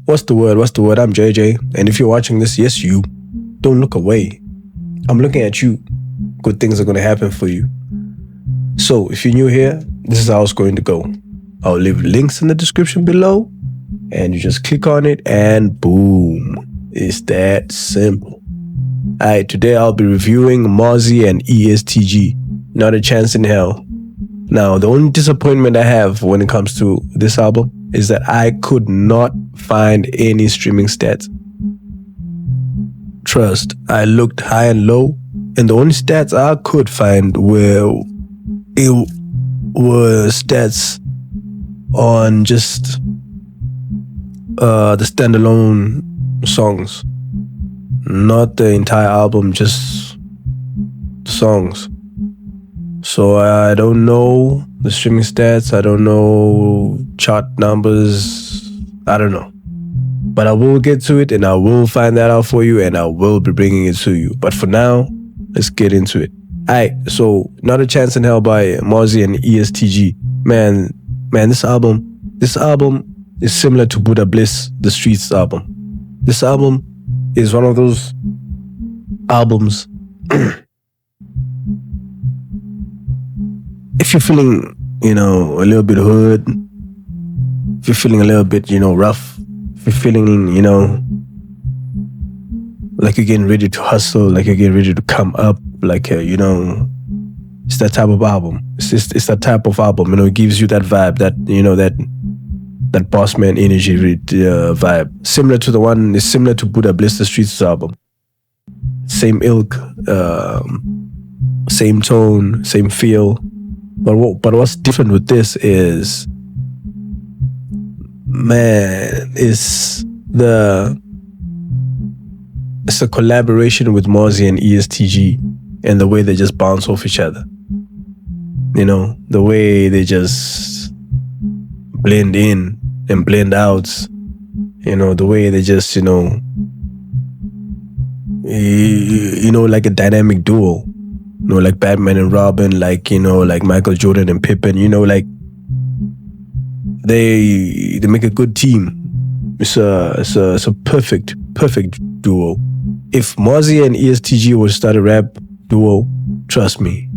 What's the word? What's the word? I'm JJ. And if you're watching this, yes, you. Don't look away. I'm looking at you. Good things are going to happen for you. So if you're new here, this is how it's going to go. I'll leave links in the description below. And you just click on it and boom. It's that simple. Alright, today I'll be reviewing MOZZY and ESTG. Not a Chance in Hell. Now, the only disappointment I have when it comes to this album is that I could not find any streaming stats. Trust, I looked high and low, and the only stats I could find were stats on just the standalone songs, not the entire album, just the songs. So I don't know the streaming stats, I don't know chart numbers, I don't know. But I will get to it and I will find that out for you and I will be bringing it to you. But for now, let's get into it. Alright, so Not a Chance in Hell by MOZZY and ESTG. Man, this album is similar to Buddha Bliss, the Streets album. This album is one of those albums. If you're feeling, a little bit hood, if you're feeling a little bit, rough, if you're feeling, like you're getting ready to hustle, like you're getting ready to come up, like, it's that type of album. It's that type of album, it gives you that vibe, that boss man energy vibe. Similar to the one, is similar to Buddha Bliss, the Streets album. Same ilk, same tone, same feel. But what's different with this is, man, it's a collaboration with MOZZY and ESTG and the way they just bounce off each other. The way they just blend in and blend out. The way they just, like a dynamic duo. Like Batman and Robin, like Michael Jordan and Pippen, like they make a good team. It's a perfect duo. If MOZZY and ESTG would start a rap duo, trust me,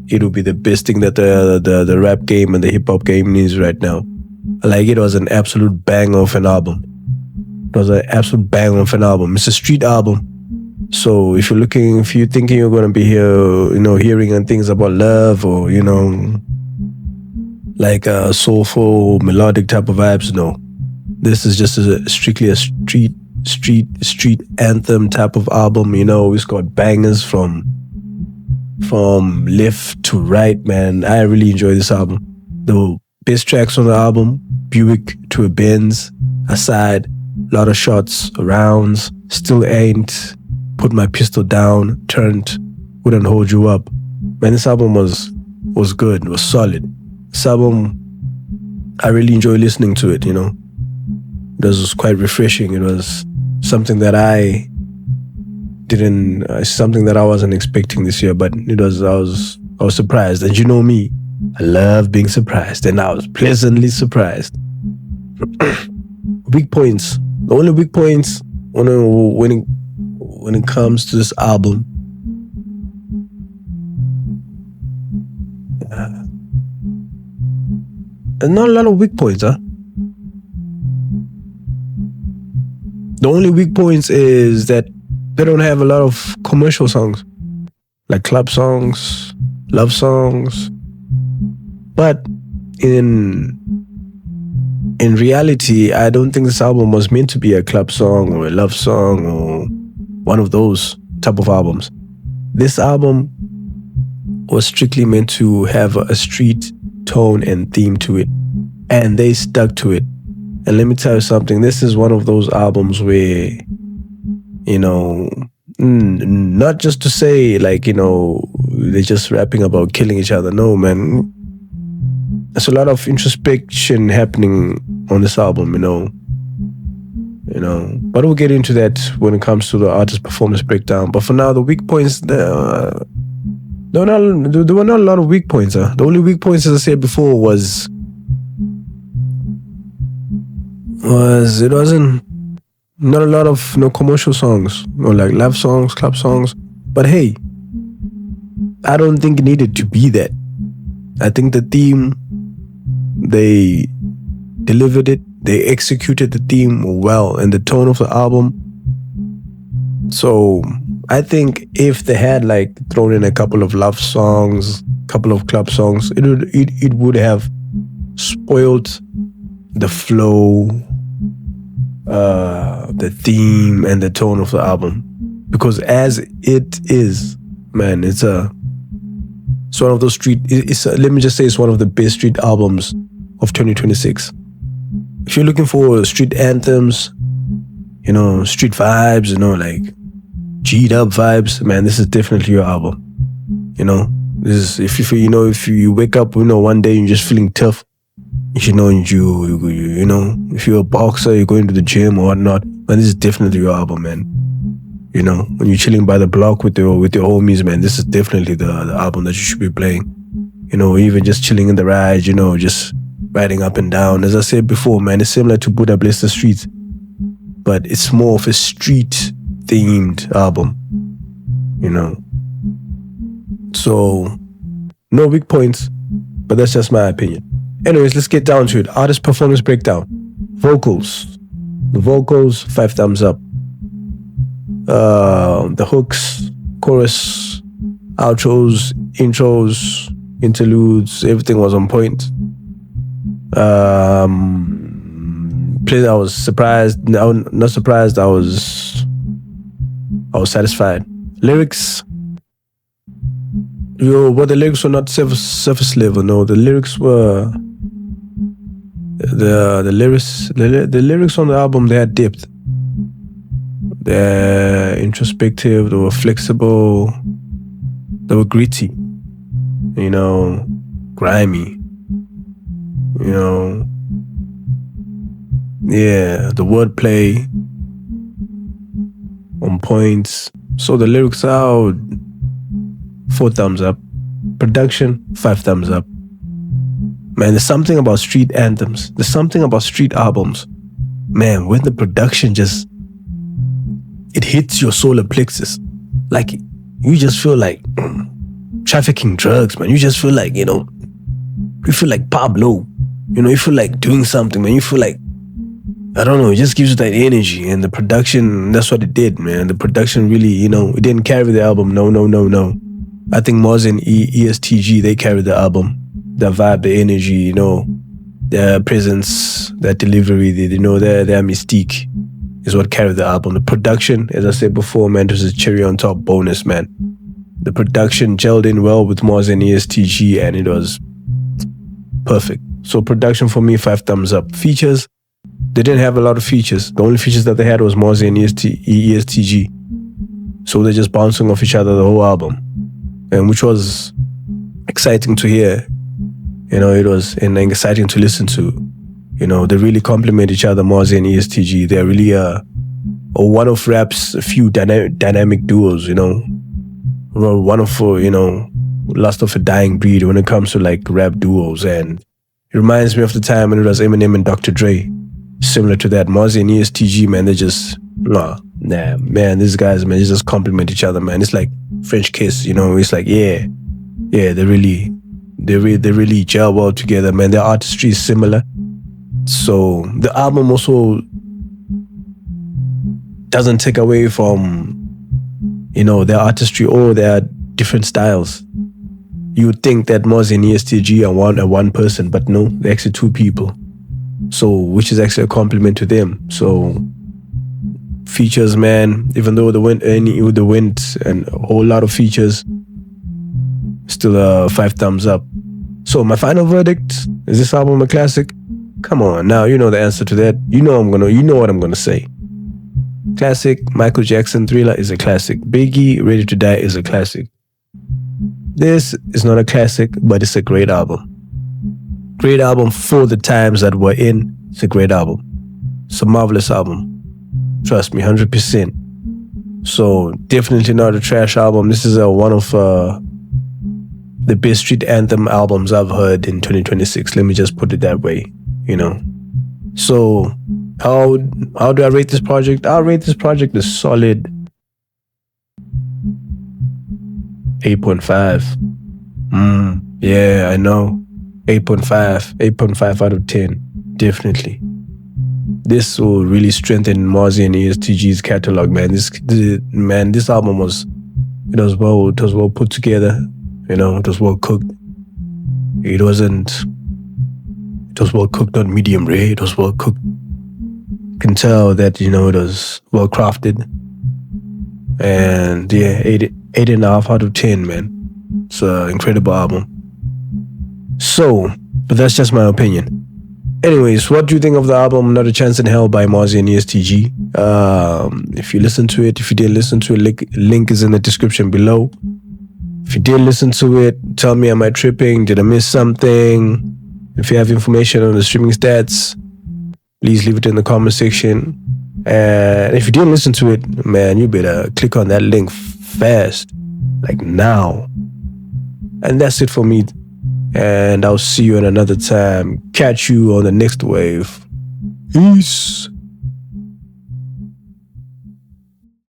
it would be the best thing that the rap game and the hip hop game needs right now. Like, it was an absolute bang of an album. It was an absolute bang of an album. It's a street album. So if you're thinking you're gonna be here, hearing things about love or like a soulful melodic type of vibes, no. This is just strictly a street anthem type of album. It's got bangers from left to right, man. I really enjoy this album. The best tracks on the album: Buick to a Benz, Aside, lot of shots, rounds, Still Ain't, Put My Pistol Down, Turned, Wouldn't Hold You Up. Man, this album was good, it was solid. This album, I really enjoy listening to it, It was quite refreshing. It was something that something that I wasn't expecting this year, but I was surprised. And you know me, I love being surprised, and I was pleasantly surprised. Weak points. The only weak points when it comes to this album, there's not a lot of weak points, huh? The only weak points is that they don't have a lot of commercial songs, like club songs, love songs. But in reality, I don't think this album was meant to be a club song or a love song or one of those type of albums. This album was strictly meant to have a street tone and theme to it, and they stuck to it. And let me tell you something, this is one of those albums where, not just to say like, they're just rapping about killing each other. No, man. There's a lot of introspection happening on this album, But we'll get into that when it comes to the artist performance breakdown. But for now, the weak points, there were not a lot of weak points. The only weak points, as I said before, was it wasn't Not a lot of commercial songs, or like love songs, club songs. But hey, I don't think it needed to be that. I think the theme, they delivered it, they executed the theme well, and the tone of the album. So I think if they had like thrown in a couple of love songs, couple of club songs, it would have spoiled the flow, the theme, and the tone of the album. Because as it is, man, it's one of those street. Let me just say, it's one of the best street albums of 2026. If you're looking for street anthems, street vibes, like G'd up vibes, man, this is definitely your album. This is if you wake up, one day you're just feeling tough. If you're a boxer, you're going to the gym or whatnot, man, this is definitely your album, man. When you're chilling by the block with your homies, man, this is definitely the album that you should be playing. Even just chilling in the ride, just riding up and down. As I said before, man, it's similar to Buddha Bless the Streets, but it's more of a street-themed album, So, no big points, but that's just my opinion. Anyways, let's get down to it. Artist performance breakdown. Vocals. The vocals, 5 thumbs up. The hooks, chorus, outros, intros, interludes, everything was on point. I was surprised. No, not surprised. I was satisfied. Lyrics. The lyrics were not surface level. No, the lyrics were the lyrics on the album. They had depth. They're introspective. They were flexible. They were gritty. Grimy. Yeah, the wordplay on points. So the lyrics out, 4 thumbs up. Production, 5 thumbs up. Man, there's something about street anthems. There's something about street albums. Man, when the production it hits your solar plexus. Like, you just feel like trafficking drugs, man. You just feel like, you feel like Pablo. You feel like doing something, man. You feel like, I don't know, it just gives you that energy. And the production, that's what it did, man. The production really, it didn't carry the album. No. I think MOZZY and ESTG, they carried the album. The vibe, the energy, their presence, their delivery, their mystique is what carried the album. The production, as I said before, man, this is a cherry on top bonus, man. The production gelled in well with MOZZY and ESTG, and it was perfect. So production for me, 5 thumbs up. Features, they didn't have a lot of features. The only features that they had was MOZZY and ESTG. So they're just bouncing off each other the whole album, and which was exciting to hear. It was exciting to listen to. They really complement each other, MOZZY and ESTG. They're really one of rap's few dynamic duos. One of last of a dying breed when it comes to like rap duos. And it reminds me of the time when it was Eminem and Dr. Dre. Similar to that, MOZZY and ESTG, man, they just man, these guys, man, they just complement each other, man. It's like French kiss, It's like they really gel well together, man. Their artistry is similar. So the album also doesn't take away from, their artistry or their different styles. You would think that MOZZY and ESTG are one person, but no, they're actually 2 people. So, which is actually a compliment to them. So, features, man, even though the wind and a whole lot of features, still 5 thumbs up. So my final verdict, is this album a classic? Come on, now you know the answer to that. You know what I'm gonna say. Classic. Michael Jackson, Thriller is a classic. Biggie, Ready to Die is a classic. This is not a classic, but it's a great album. Great album for the times that we're in. It's a great album. It's a marvelous album. Trust me, 100%. So definitely not a trash album. This is one of the best street anthem albums I've heard in 2026. Let me just put it that way, So How do I rate this project? I'll rate this project a solid 8.5. Yeah, I know. 8.5. 8.5 out of 10. Definitely. This will really strengthen MOZZY and ESTG's catalog, man. This album was well put together. It was well cooked. It was well cooked on medium rare. It was well cooked. You can tell that, it was well crafted. And yeah, 8.5 out of 10, man. It's an incredible album. So, but that's just my opinion. Anyways, what do you think of the album Not a Chance in Hell by MOZZY and ESTG? If you listen to it, if you didn't listen to it, link is in the description below. If you did listen to it, tell me, am I tripping? Did I miss something? If you have information on the streaming stats, please leave it in the comment section. And if you didn't listen to it, man, you better click on that link fast, like now. And that's it for me. And I'll see you at another time. Catch you on the next wave. Peace.